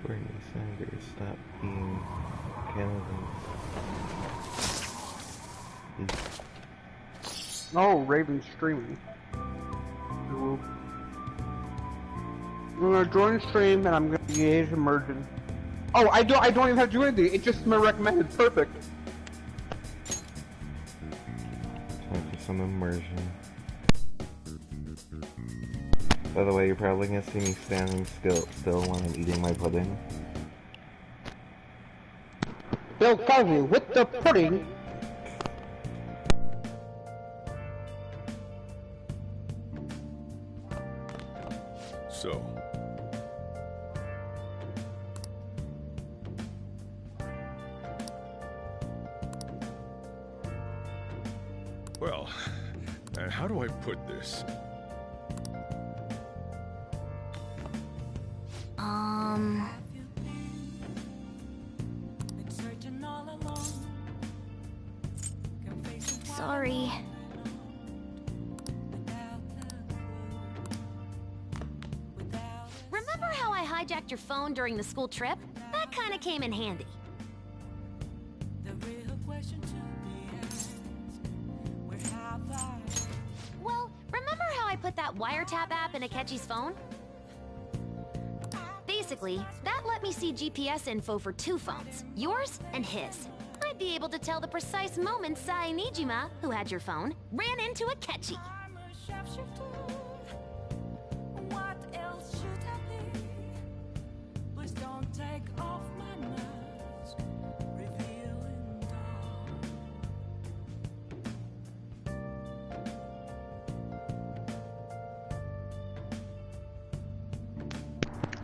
Bernie Sanders, stop being Canada. Oh, Raven's streaming. I'm gonna join stream and I'm gonna engage immersion. Oh, I don't even have to do anything. It's just my recommended. Perfect. Time for some immersion. By the way, you're probably gonna see me standing still when I'm eating my pudding. Bill Cosby with the pudding. So. Well, how do I put this? Sorry. Remember how I hijacked your phone during the school trip? That kind of came in handy. Well, remember how I put that wiretap app in Akechi's phone? Basically, that let me see GPS info for two phones, yours and his. I'd be able to tell the precise moment Sai Nijima, who had your phone, ran into Akechi.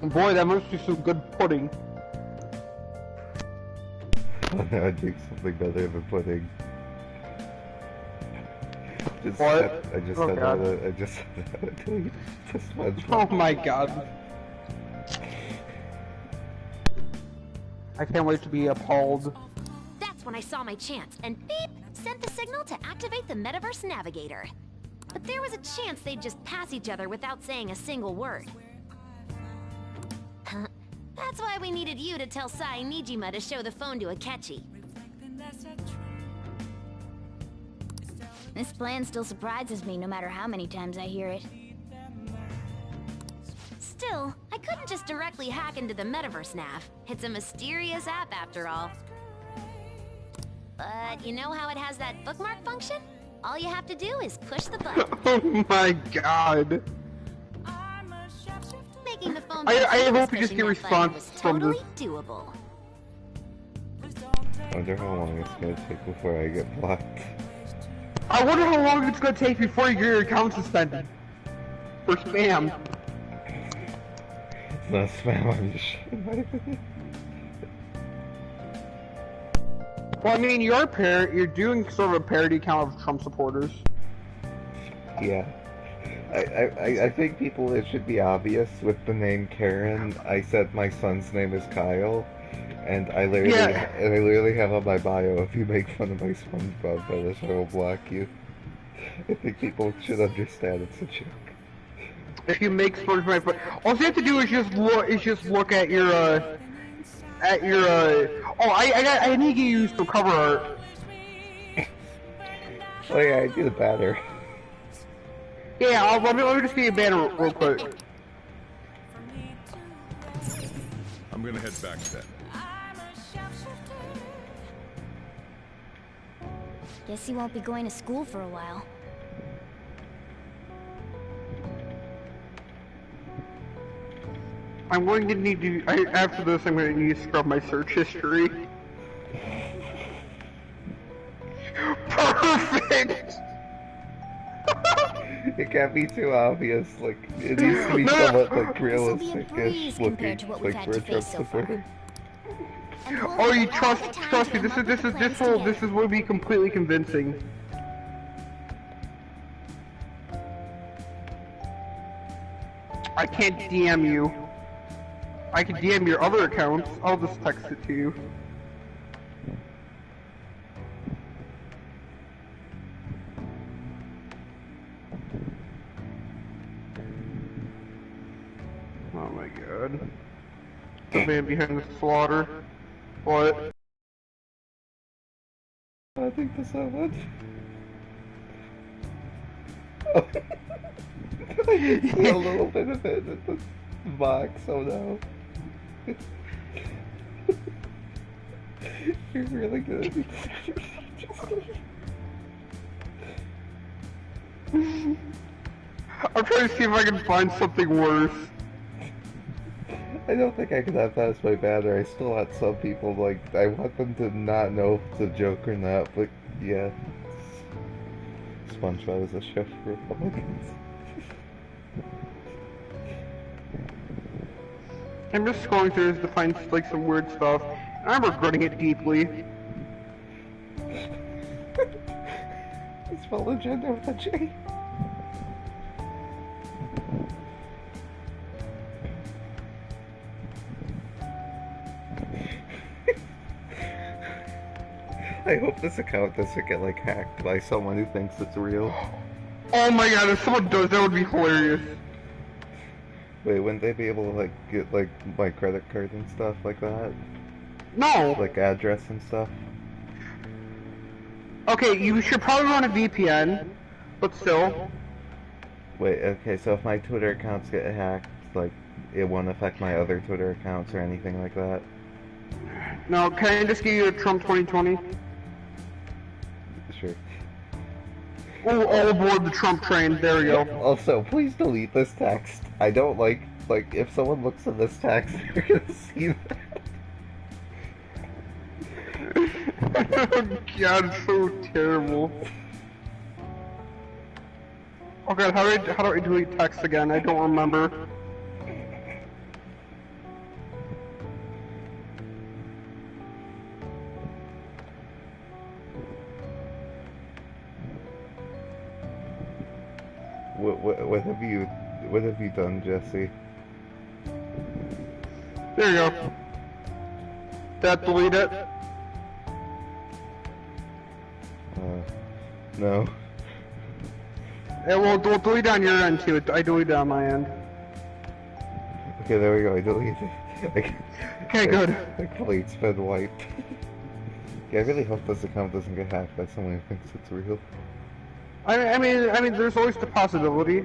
Boy, that must be some good pudding. Oh no, I drink something better than pudding. What? I just Oh, said God. I just said how to eat to SpongeBob. Oh my god. I can't wait to be appalled. That's when I saw my chance, and beep, sent the signal to activate the Metaverse Navigator. But there was a chance they'd just pass each other without saying a single word. That's why we needed you to tell Sai Nijima to show the phone to Akechi. This plan still surprises me no matter how many times I hear it. Still, I couldn't just directly hack into the Metaverse Nav. It's a mysterious app after all. But you know how it has that bookmark function? All you have to do is push the button. Oh my god. Making the phone I hope you just get response was from totally this. doable. I wonder how long it's gonna take before I get blocked. I wonder how long it's gonna take before you get your account suspended. For spam. It's not spam, I'm just shooting my opinion. Well, I mean, you're doing sort of a parody account of Trump supporters. Yeah. I think it should be obvious with the name Karen. I said my son's name is Kyle, and I literally have on my bio, if you make fun of my SpongeBob fetish, I will block you. I think people should understand it's a joke. If you make SpongeBob, all you have to do is just look at your oh, I need to get you some cover art. Oh yeah, I do the banner. Yeah, let me just get a banner real quick. I'm gonna head back then. Guess he won't be going to school for a while. I'm going to need to, after this, I'm going to need to scrub my search history. Perfect! It can't be too obvious, like, it needs to be somewhat, like, This'll be a breeze realistic-ish looking, compared to what we've like, had for to a Trump face so far. supporter. And we'll Oh, have you all the time trust to me, come up with plans this together. will be completely convincing. I can't DM you. I can DM your other accounts. I'll just text it to you. Oh my god. the man behind the slaughter. What? I think the someone. Oh. I can see a little bit of it in the box, oh no. You're really good. I'm trying to see if I can find something worse. I don't think I could have that as my banner. I still want some people, like, I want them to not know if it's a joke or not, but yeah. SpongeBob is a show for Republicans. I'm just scrolling through this to find, like, some weird stuff. I'm regretting it deeply. It's spelled agenda with a J. I hope this account doesn't get, like, hacked by someone who thinks it's real. Oh my god, if someone does, that would be hilarious. Wait, wouldn't they be able to, like, get, like, my credit card and stuff like that? No! Like, address and stuff? Okay, you should probably run a VPN, but still. Wait, okay, so if my Twitter accounts get hacked, like, it won't affect my other Twitter accounts or anything like that? No, can I just give you a Trump 2020? Sure. Oh, all aboard the Trump train, there we go. Also, please delete this text. I don't like, if someone looks at this text, they're gonna see that. Oh god, it's so terrible. Oh god, how do I delete text again? I don't remember. What have you done, Jesse? There you go. That delete it? No. Yeah, well, delete on your end too. I deleted it on my end. Okay, there we go. I deleted it. Okay, good. The plate's been wiped. Yeah, I really hope this account doesn't get hacked by someone who thinks it's real. I mean, there's always the possibility.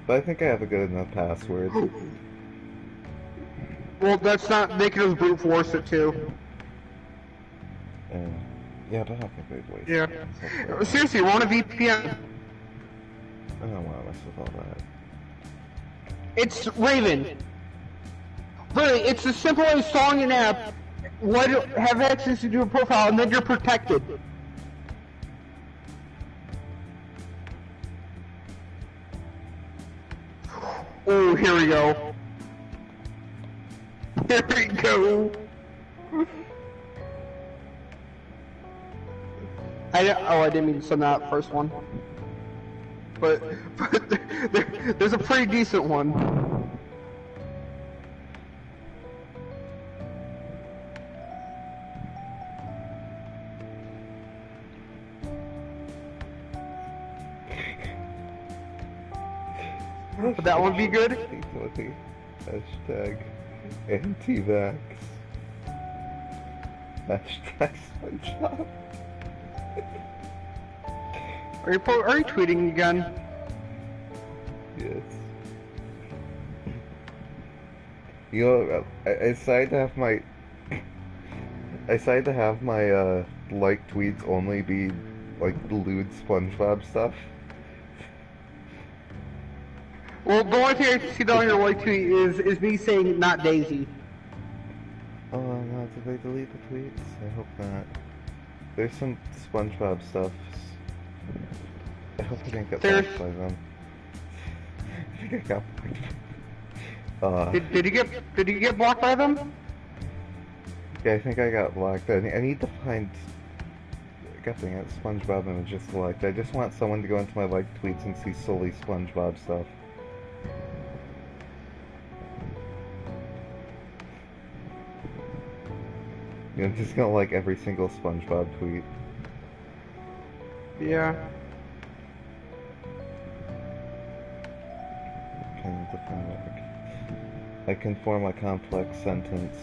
But I think I have a good enough password. Well, that's not. They can just brute force it too. Yeah, but I don't think they'd waste Yeah. it. Seriously, want a VPN? I don't want to mess with all that. It's Raven. Really, it's as simple as installing an app, have access to your profile, and then you're protected. Oh, here we go. Here we go. I didn't mean to send that first one. But there's a pretty decent one. Would that one be good? Hashtag anti-vax. Hashtag SpongeBob. Are you tweeting again? Yes. You know, I decided to have my like tweets only be like lewd SpongeBob stuff. Well, the only thing I see down your like tweet is me saying not Daisy. Oh no, did they delete the tweets? I hope not. There's some SpongeBob stuff. I hope I didn't get blocked by them. I think I got blocked. Did you get blocked by them? Yeah, I think I got blocked. I need to find. God dang it, SpongeBob images select. I just want someone to go into my like tweets and see solely SpongeBob stuff. You know, I'm just gonna like every single SpongeBob tweet. Yeah. I need to find like. I can form a complex sentence.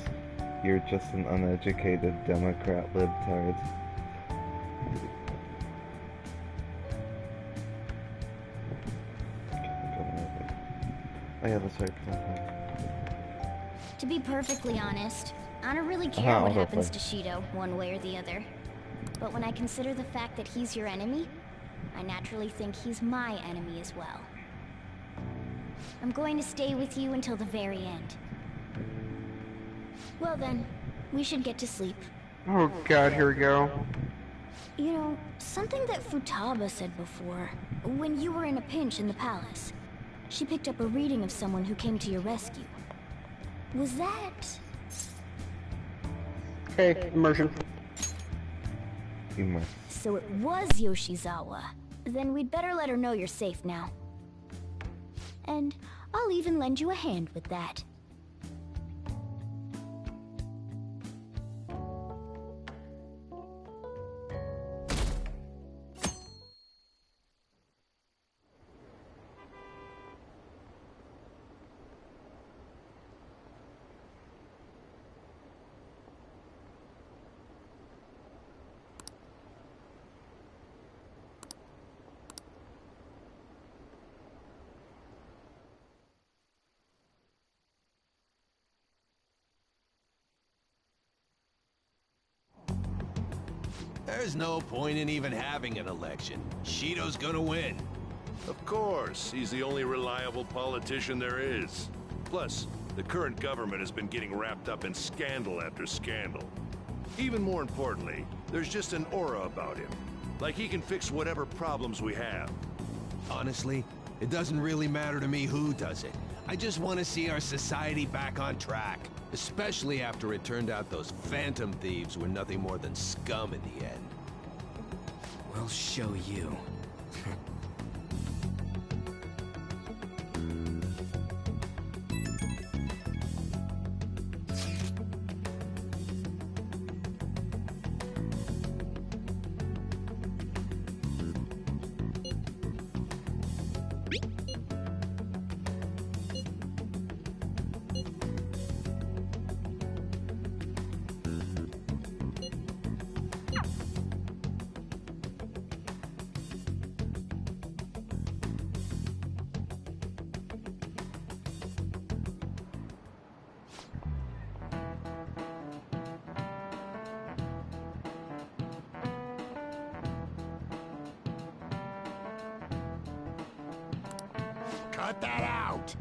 You're just an uneducated Democrat libtard. Oh yeah, that's right. To be perfectly honest, I don't really care what happens to Shido, one way or the other. But when I consider the fact that he's your enemy, I naturally think he's my enemy as well. I'm going to stay with you until the very end. Well then, we should get to sleep. Oh god, here we go. You know, something that Futaba said before, when you were in a pinch in the palace, she picked up a reading of someone who came to your rescue. Was that... Okay, immersion. So it was Yoshizawa. Then we'd better let her know you're safe now. And I'll even lend you a hand with that. There's no point in even having an election. Shido's gonna win. Of course, he's the only reliable politician there is. Plus, the current government has been getting wrapped up in scandal after scandal. Even more importantly, there's just an aura about him. Like he can fix whatever problems we have. Honestly, it doesn't really matter to me who does it. I just want to see our society back on track. Especially after it turned out those phantom thieves were nothing more than scum in the end. We'll show you. Cut that out!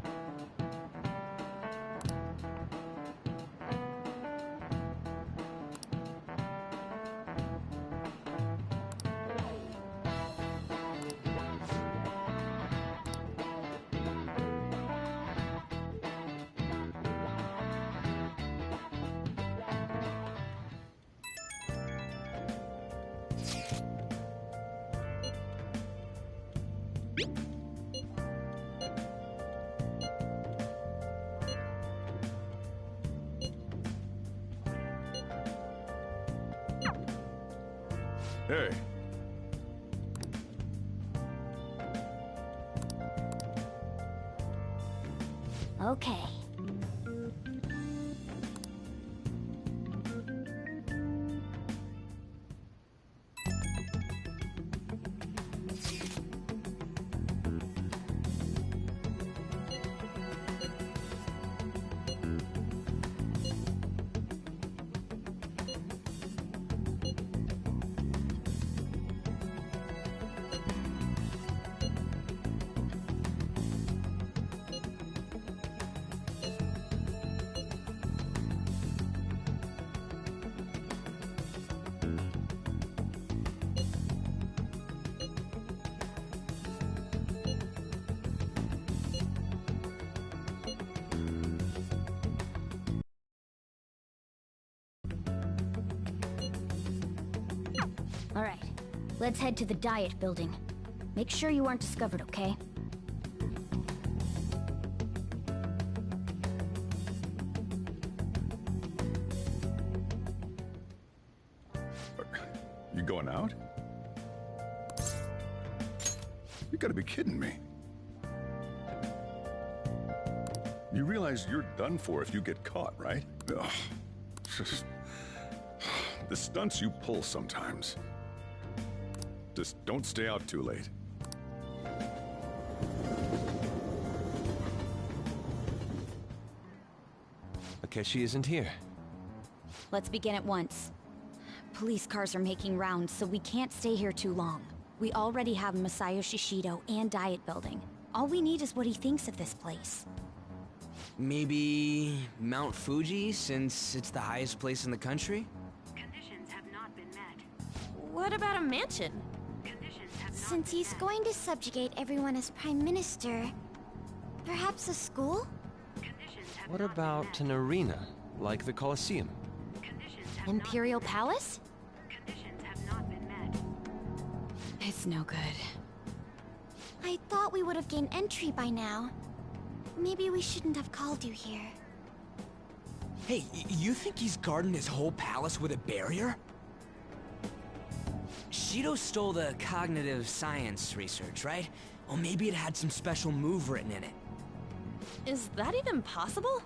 Hey. Okay. All right, let's head to the Diet Building. Make sure you aren't discovered, okay? You going out? You gotta be kidding me. You realize you're done for if you get caught, right? Ugh. Just... the stunts you pull sometimes. Just don't stay out too late. Akechi isn't here. Let's begin at once. Police cars are making rounds, so we can't stay here too long. We already have Masayoshi Shido and Diet Building. All we need is what he thinks of this place. Maybe Mount Fuji, since it's the highest place in the country? Conditions have not been met. What about a mansion? Conditions have not Since he's going to subjugate everyone as Prime Minister, perhaps a school? What about an arena, like the Colosseum? Imperial Palace? Conditions have not been met. It's no good. I thought we would have gained entry by now. Maybe we shouldn't have called you here. Hey, you think he's guarding his whole palace with a barrier? Shido stole the cognitive science research, right? Or maybe it had some special move written in it. Is that even possible?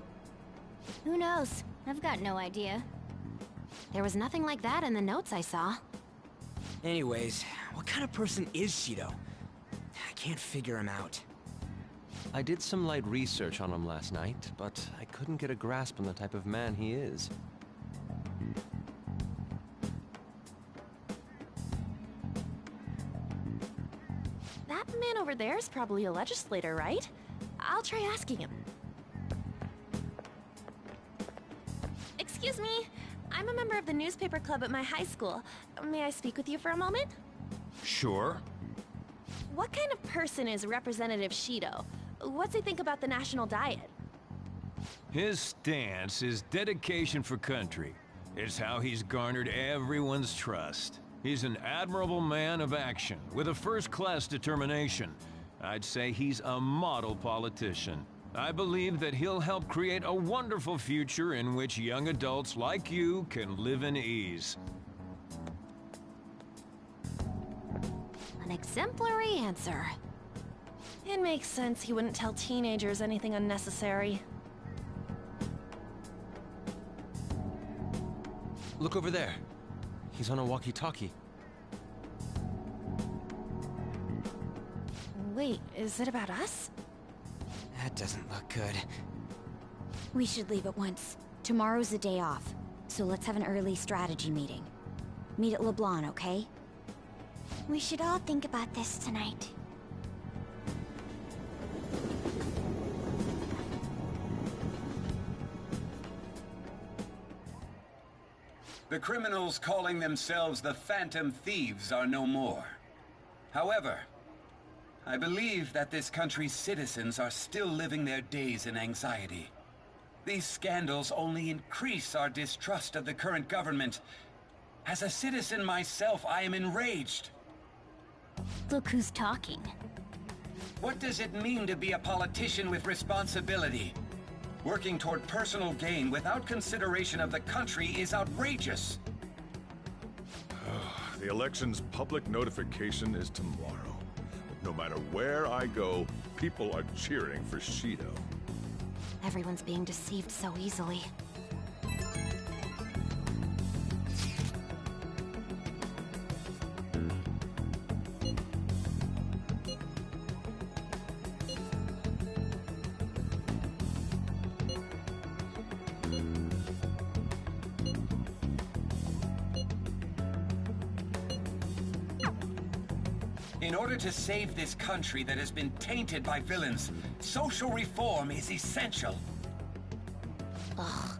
Who knows? I've got no idea. There was nothing like that in the notes I saw. Anyways, what kind of person is Shido? I can't figure him out. I did some light research on him last night, but I couldn't get a grasp on the type of man he is. That man over there is probably a legislator, right? I'll try asking him. Excuse me. I'm a member of the newspaper club at my high school. May I speak with you for a moment? Sure. What kind of person is Representative Shido? What's he think about the national diet? His stance is dedication for country. It's how he's garnered everyone's trust. He's an admirable man of action, with a first-class determination. I'd say he's a model politician. I believe that he'll help create a wonderful future in which young adults like you can live in ease. An exemplary answer. It makes sense he wouldn't tell teenagers anything unnecessary. Look over there. He's on a walkie-talkie. Wait, is it about us? That doesn't look good. We should leave at once. Tomorrow's a day off, so let's have an early strategy meeting. Meet at LeBlanc, okay? We should all think about this tonight. The criminals calling themselves the Phantom Thieves are no more. However, I believe that this country's citizens are still living their days in anxiety. These scandals only increase our distrust of the current government. As a citizen myself, I am enraged. Look who's talking. What does it mean to be a politician with responsibility? Working toward personal gain without consideration of the country is outrageous. The election's public notification is tomorrow. No matter where I go, people are cheering for Shido. Everyone's being deceived so easily. In order to save this country that has been tainted by villains, social reform is essential. Ugh.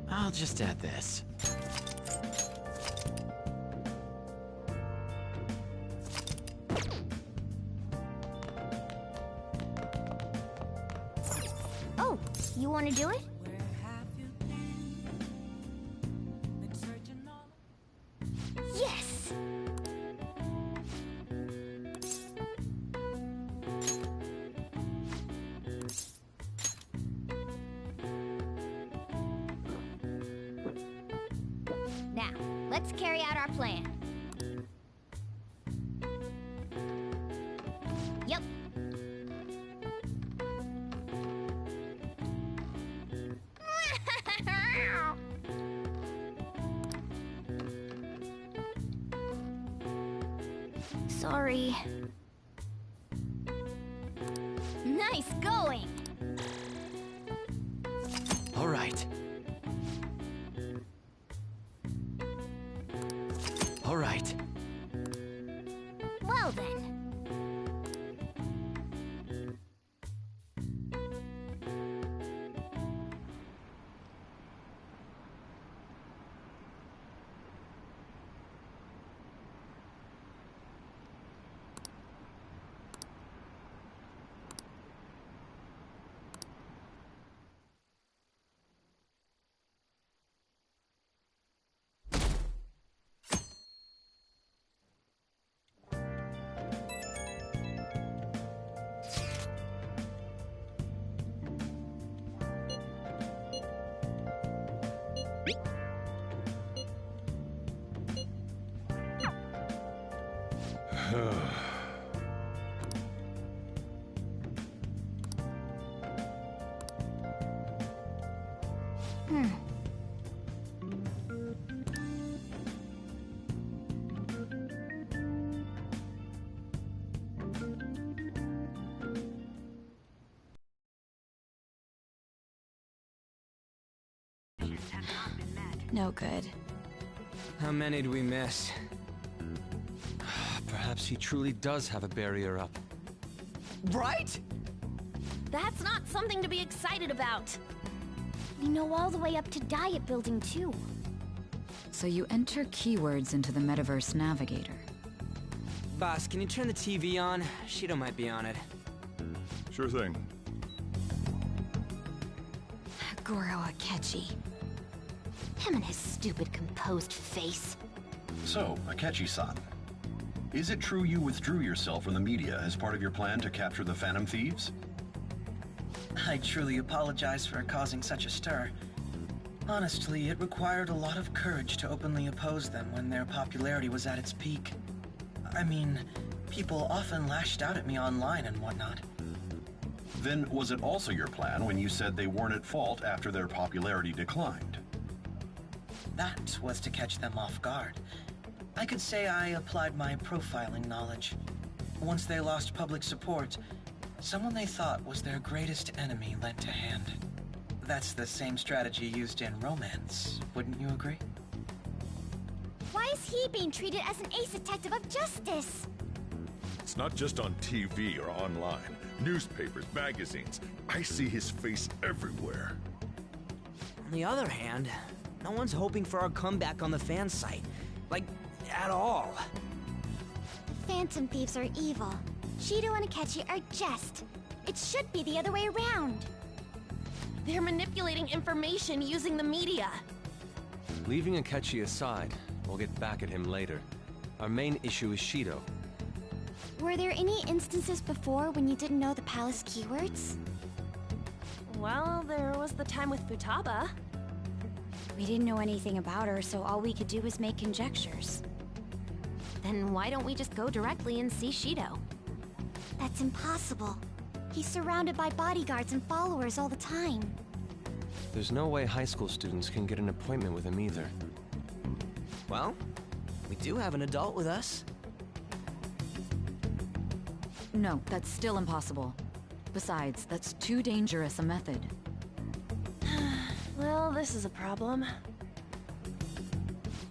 I'll just add this. Oh, you want to do it? Yes! Let's carry out our plan. Yep. Sorry. Nice going. All right. All right. Well then. No good. How many do we miss? Perhaps he truly does have a barrier up. Right? That's not something to be excited about. We know all the way up to Diet Building, too. So you enter keywords into the Metaverse Navigator. Boss, can you turn the TV on? Shido might be on it. Sure thing. Goro Akechi. Him and his stupid composed face. So, Akechi-san, is it true you withdrew yourself from the media as part of your plan to capture the Phantom Thieves? I truly apologize for causing such a stir. Honestly, it required a lot of courage to openly oppose them when their popularity was at its peak. I mean, people often lashed out at me online and whatnot. Then was it also your plan when you said they weren't at fault after their popularity declined? That was to catch them off guard. I could say I applied my profiling knowledge. Once they lost public support, someone they thought was their greatest enemy lent a hand. That's the same strategy used in romance, wouldn't you agree? Why is he being treated as an ace detective of justice? It's not just on TV or online. Newspapers, magazines. I see his face everywhere. On the other hand, no one's hoping for our comeback on the fan site. Like, at all. The Phantom Thieves are evil. Shido and Akechi are just. It should be the other way around. They're manipulating information using the media. Leaving Akechi aside, we'll get back at him later. Our main issue is Shido. Were there any instances before when you didn't know the palace keywords? Well, there was the time with Futaba. We didn't know anything about her, so all we could do was make conjectures. Then why don't we just go directly and see Shido? That's impossible. He's surrounded by bodyguards and followers all the time. There's no way high school students can get an appointment with him either. Well, we do have an adult with us. No, that's still impossible. Besides, that's too dangerous a method. Well, this is a problem.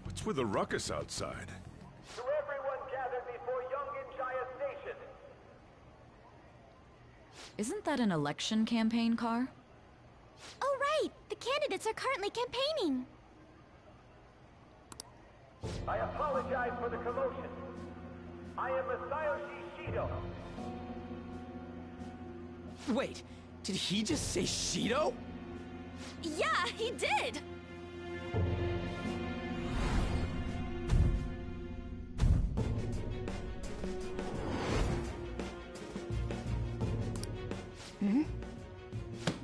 What's with the ruckus outside? To everyone gathered before Yongin Jaya Station. Isn't that an election campaign car? Oh right! The candidates are currently campaigning! I apologize for the commotion. I am Masayoshi Shido. Wait, did he just say Shido? Yeah, he did!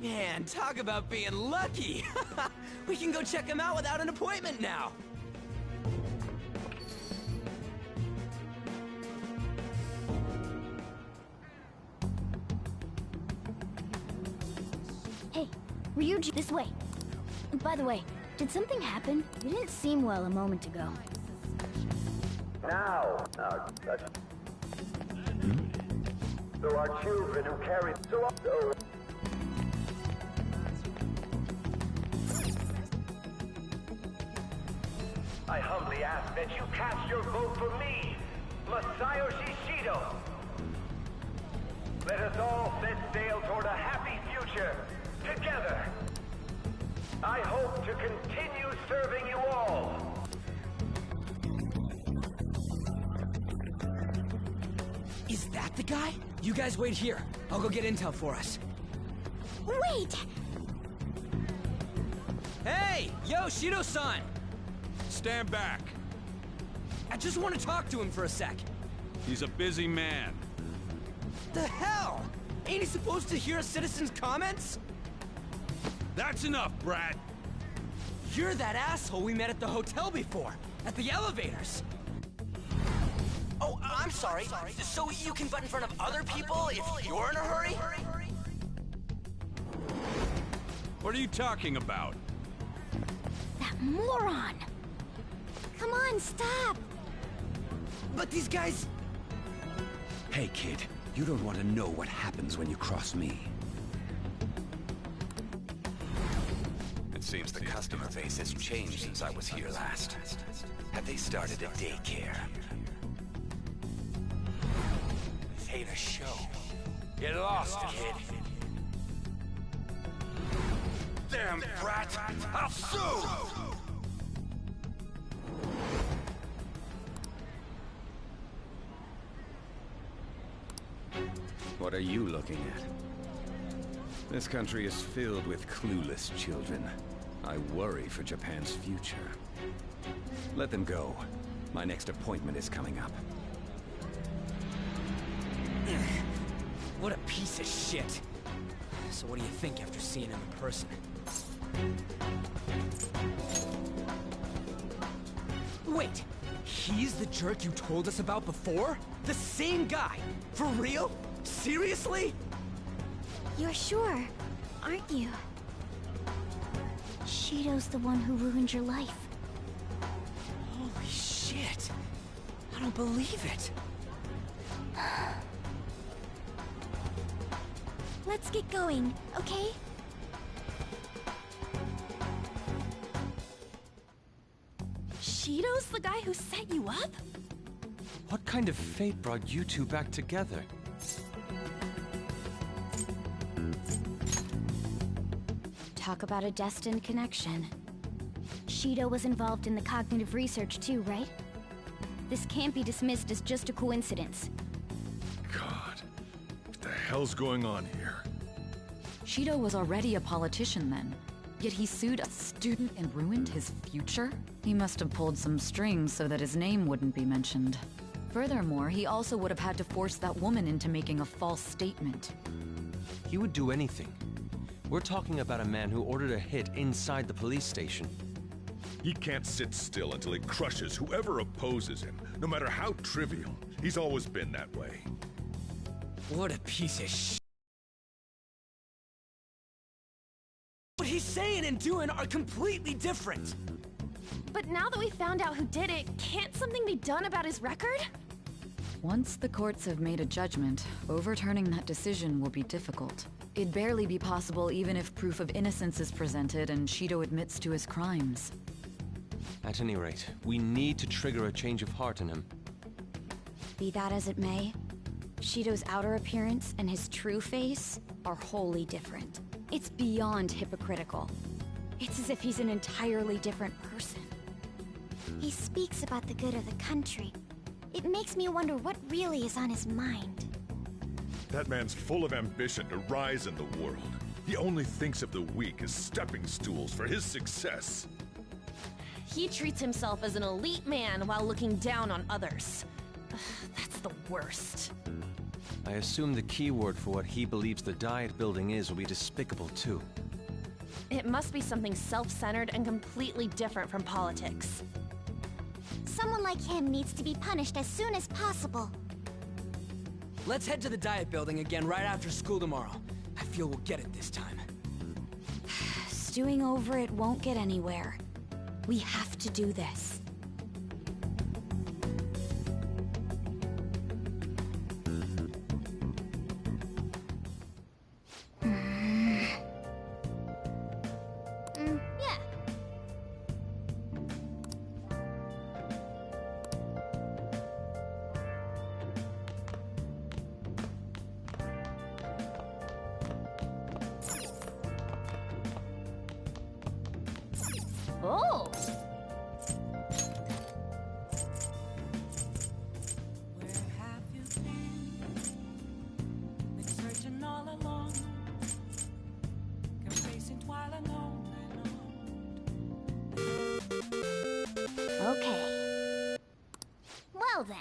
Man, talk about being lucky! We can go check him out without an appointment now! Hey, Ryuji, this way. By the way, did something happen? You didn't seem well a moment ago. Now, there are children who carry so. I humbly ask that you cast your vote for me, Masayoshi Shido. Let us all set sail toward a happy future, together. I hope to continue serving you all. Is that the guy? You guys wait here. I'll go get intel for us. Wait! Hey! Yo, Shido-san! Stand back. I just want to talk to him for a sec. He's a busy man. The hell? Ain't he supposed to hear a citizen's comments? That's enough, Brad. You're that asshole we met at the hotel before, at the elevators. Oh, I'm sorry. So you can butt in front of other people if you're in a hurry? What are you talking about? That moron! Come on, stop! But these guys... Hey, kid. You don't want to know what happens when you cross me. It seems the customer base has changed since I was here last. Have they started a daycare? This ain't a show. Get lost, kid. Damn brat! I'll sue! What are you looking at? This country is filled with clueless children. I worry for Japan's future. Let them go. My next appointment is coming up. What a piece of shit. So what do you think after seeing him in person? Wait! He's the jerk you told us about before? The same guy? For real? Seriously? You're sure, aren't you? Shido's the one who ruined your life. Holy shit! I don't believe it! Let's get going, okay? Shido's the guy who set you up? What kind of fate brought you two back together? Talk about a destined connection. Shido was involved in the cognitive research too, right? This can't be dismissed as just a coincidence. God, what the hell's going on here? Shido was already a politician then. Yet he sued a student and ruined his future? He must have pulled some strings so that his name wouldn't be mentioned. Furthermore, he also would have had to force that woman into making a false statement. He would do anything. We're talking about a man who ordered a hit inside the police station. He can't sit still until he crushes whoever opposes him, no matter how trivial. He's always been that way. What a piece of shit. What he's saying and doing are completely different. But now that we found out who did it, can't something be done about his record? Once the courts have made a judgment, overturning that decision will be difficult. It'd barely be possible even if proof of innocence is presented and Shido admits to his crimes. At any rate, we need to trigger a change of heart in him. Be that as it may, Shido's outer appearance and his true face are wholly different. It's beyond hypocritical. It's as if he's an entirely different person. He speaks about the good of the country. It makes me wonder what really is on his mind. That man's full of ambition to rise in the world. He only thinks of the weak as stepping stools for his success. He treats himself as an elite man while looking down on others. That's the worst. I assume the key word for what he believes the Diet Building is will be despicable too. It must be something self-centered and completely different from politics. Someone like him needs to be punished as soon as possible. Let's head to the Diet Building again right after school tomorrow. I feel we'll get it this time. Stewing over it won't get anywhere. We have to do this. Yeah. Oh! Okay. Well then.